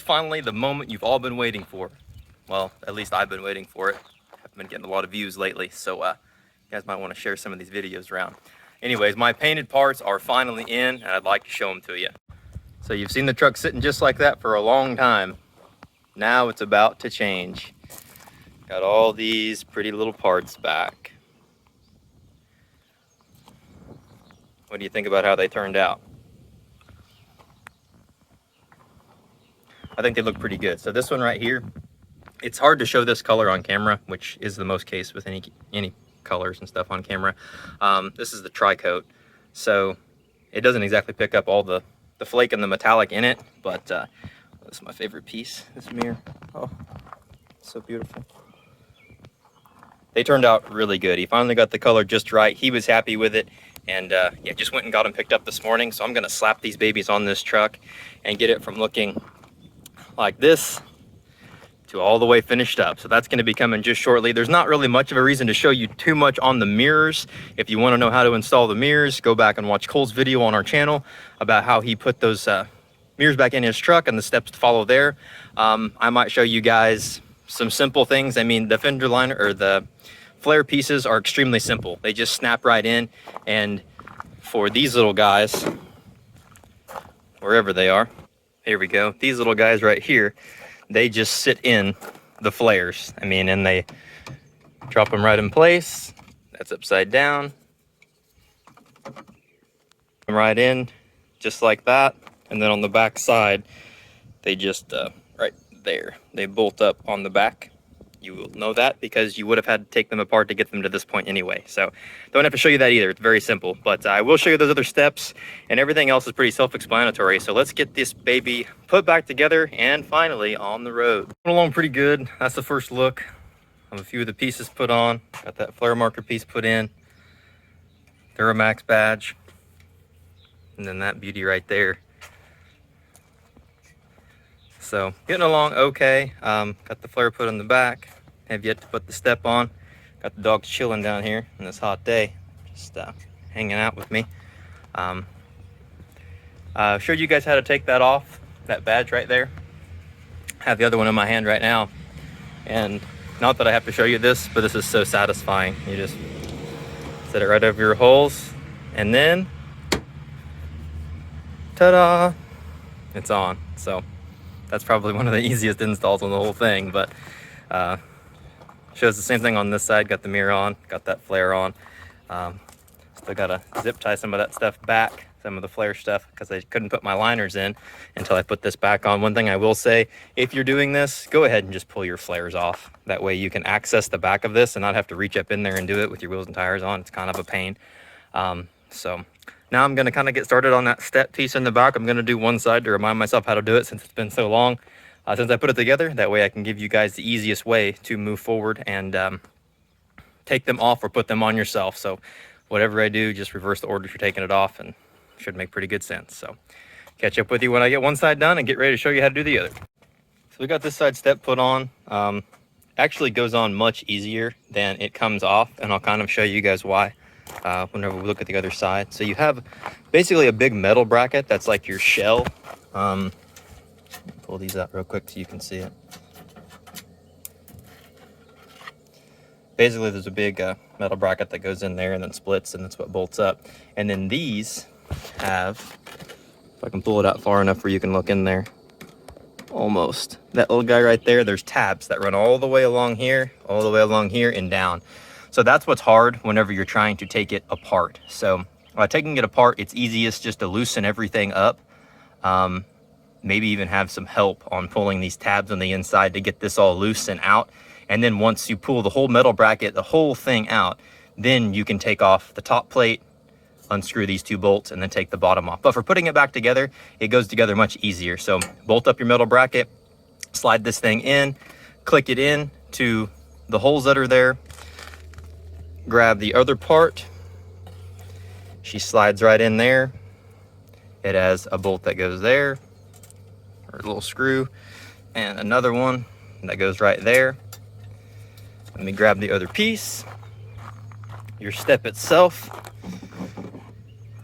finally the moment you've all been waiting for. Well, at least I've been waiting for it. I've been getting a lot of views lately, so you guys might want to share some of these videos around. Anyways, my painted parts are finally in, and I'd like to show them to you. So you've seen the truck sitting just like that for a long time. Now it's about to change. Got all these pretty little parts back. What do you think about how they turned out? I think they look pretty good. So this one right here, it's hard to show this color on camera, which is the most case with any colors and stuff on camera. This is the tri-coat, so it doesn't exactly pick up all the flake and the metallic in it, but this is my favorite piece, this mirror. Oh, so beautiful. They turned out really good. He finally got the color just right. He was happy with it, and yeah, just went and got them picked up this morning. So I'm gonna slap these babies on this truck and get it from looking like this to all the way finished up. So that's going to be coming just shortly. There's not really much of a reason to show you too much on the mirrors. If you want to know how to install the mirrors, go back and watch Cole's video on our channel about how he put those mirrors back in his truck and the steps to follow there. I might show you guys some simple things. I mean, the fender liner or the flare pieces are extremely simple. They just snap right in, and for these little guys, wherever they are, here we go, these little guys right here, they just sit in the flares. I mean, and they drop them right in place. That's upside down. Right in, just like that. And then on the back side, they just, right there, they bolt up on the back. You will know that because you would have had to take them apart to get them to this point anyway. So don't have to show you that either. It's very simple, but I will show you those other steps, and everything else is pretty self-explanatory. So let's get this baby put back together and finally on the road. Going along pretty good. That's the first look of a few of the pieces put on. Got that flare marker piece put in, Duramax badge, and then that beauty right there. So getting along okay. Got the flare put on the back. Have yet to put the step on. Got the dogs chilling down here on this hot day, just hanging out with me. Showed you guys how to take that off, that badge right there. Have the other one in my hand right now, and not that I have to show you this, but this is so satisfying. You just set it right over your holes, and then ta-da, it's on. So that's probably one of the easiest installs on the whole thing, but shows the same thing on this side. Got the mirror on, got that flare on. Still gotta zip tie some of that stuff back, some of the flare stuff, because I couldn't put my liners in until I put this back on. One thing I will say, if you're doing this, go ahead and just pull your flares off. That way you can access the back of this and not have to reach up in there and do it with your wheels and tires on. It's kind of a pain. So now I'm gonna kind of get started on that step piece in the back. I'm gonna do one side to remind myself how to do it since it's been so long since I put it together. That way I can give you guys the easiest way to move forward and take them off or put them on yourself. So whatever I do, just reverse the order if you're taking it off, and it should make pretty good sense. So catch up with you when I get one side done and get ready to show you how to do the other. So we got this side step put on. Actually goes on much easier than it comes off, and I'll kind of show you guys why whenever we look at the other side. So you have basically a big metal bracket that's like your shell. Pull these out real quick so you can see it. Basically there's a big metal bracket that goes in there and then splits, and that's what bolts up. And then these have, if I can pull it out far enough where you can look in there, almost, that little guy right there, there's tabs that run all the way along here, all the way along here and down. So that's what's hard whenever you're trying to take it apart. So taking it apart, it's easiest just to loosen everything up. Maybe even have some help on pulling these tabs on the inside to get this all loose and out. And then once you pull the whole metal bracket, the whole thing out, then you can take off the top plate, unscrew these two bolts, and then take the bottom off. But for putting it back together, it goes together much easier. So bolt up your metal bracket, slide this thing in, click it in to the holes that are there, grab the other part. She slides right in there. It has a bolt that goes there, or a little screw, and another one that goes right there. Let me grab the other piece. Your step itself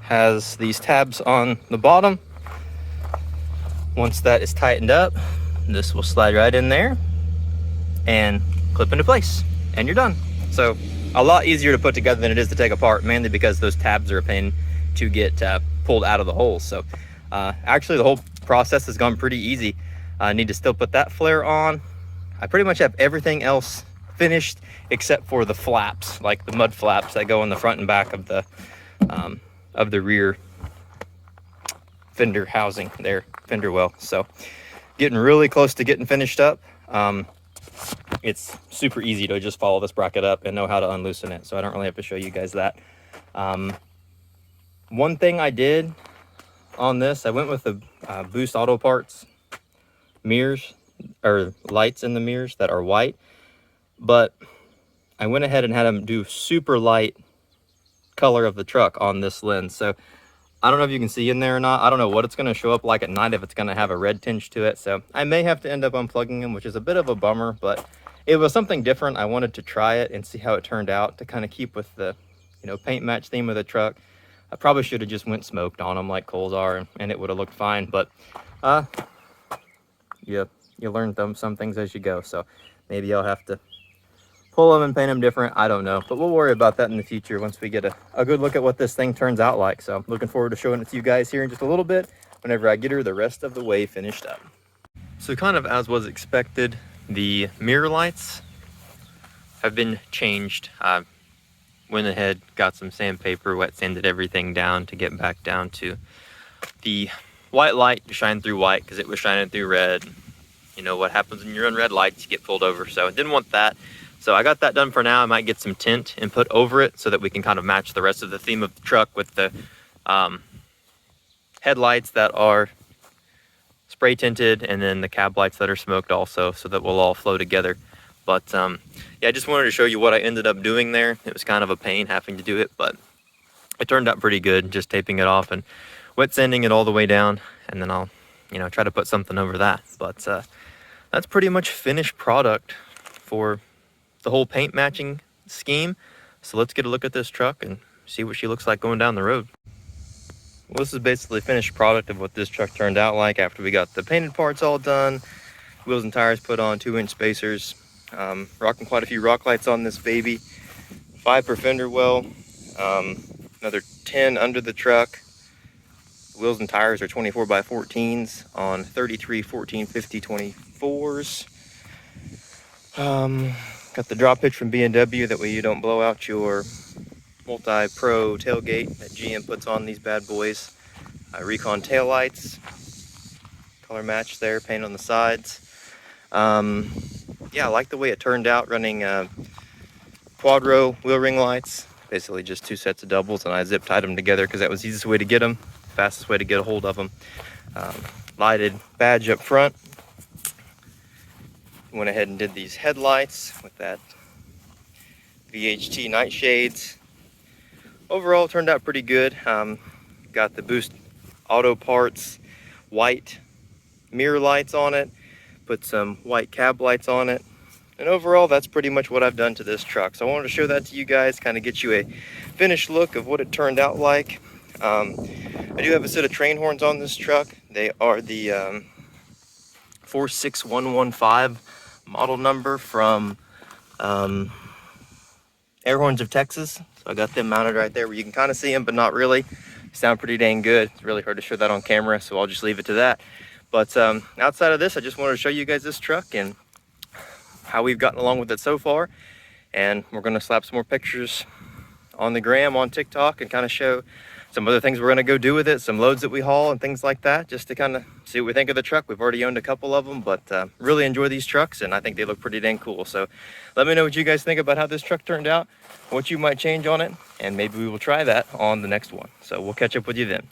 has these tabs on the bottom. Once that is tightened up, this will slide right in there and clip into place, and you're done. So a lot easier to put together than it is to take apart, mainly because those tabs are a pain to get pulled out of the holes. So actually the whole process has gone pretty easy. I need to still put that flare on. I pretty much have everything else finished except for the flaps, like the mud flaps that go in the front and back of the rear fender housing there, fender well. So getting really close to getting finished up. It's super easy to just follow this bracket up and know how to unloosen it, so I don't really have to show you guys that. One thing I did on this, I went with the Boost Auto Parts mirrors, or lights in the mirrors that are white, but I went ahead and had them do super light color of the truck on this lens. So I don't know if you can see in there or not. I don't know what it's going to show up like at night, if it's going to have a red tinge to it. So I may have to end up unplugging them, which is a bit of a bummer, but it was something different. I wanted to try it and see how it turned out to kind of keep with the, you know, paint match theme of the truck. I probably should have just went smoked on them like Coles are, and it would have looked fine. But you learn some things as you go. So maybe I'll have to pull them and paint them different. I don't know, but we'll worry about that in the future once we get a good look at what this thing turns out like. So I'm looking forward to showing it to you guys here in just a little bit whenever I get her the rest of the way finished up. So kind of as was expected, the mirror lights have been changed. I went ahead, got some sandpaper, wet sanded everything down to get back down to the white light to shine through white, because it was shining through red. You know what happens when you run red lights, you get pulled over. So I didn't want that. So I got that done for now. I might get some tint and put over it so that we can kind of match the rest of the theme of the truck with the headlights that are spray tinted, and then the cab lights that are smoked also, so that will all flow together. But yeah, I just wanted to show you what I ended up doing there. It was kind of a pain having to do it, but it turned out pretty good, just taping it off and wet sanding it all the way down, and then I'll, you know, try to put something over that. But that's pretty much finished product for the whole paint matching scheme. So let's get a look at this truck and see what she looks like going down the road. Well, this is basically finished product of what this truck turned out like after we got the painted parts all done, wheels and tires put on, 2-inch spacers, rocking quite a few rock lights on this baby, 5 per fender well, another 10 under the truck. Wheels and tires are 24 by 14s on 33 1450 24s. Got the drop hitch from B&W, that way you don't blow out your multi-pro tailgate that GM puts on these bad boys. Recon tail lights, color match there, paint on the sides. Yeah, I like the way it turned out, running quad row wheel ring lights, basically just 2 sets of doubles, and I zip tied them together because that was the easiest way to get them, fastest way to get a hold of them. Lighted badge up front. Went ahead and did these headlights with that VHT night shades. Overall, it turned out pretty good. Got the Boost Auto Parts white mirror lights on it, put some white cab lights on it, and overall that's pretty much what I've done to this truck. So I wanted to show that to you guys, kind of get you a finished look of what it turned out like. I do have a set of train horns on this truck. They are the 46115 model number from Air Horns of Texas. So I got them mounted right there where you can kind of see them, but not really. Sound pretty dang good. It's really hard to show that on camera, so I'll just leave it to that. But outside of this, I just wanted to show you guys this truck and how we've gotten along with it so far. And we're going to slap some more pictures on the gram, on TikTok, and kind of show some other things we're going to go do with it, some loads that we haul and things like that, just to kind of see what we think of the truck. We've already owned a couple of them, but really enjoy these trucks, and I think they look pretty dang cool. So let me know what you guys think about how this truck turned out, what you might change on it, and maybe we will try that on the next one. So we'll catch up with you then.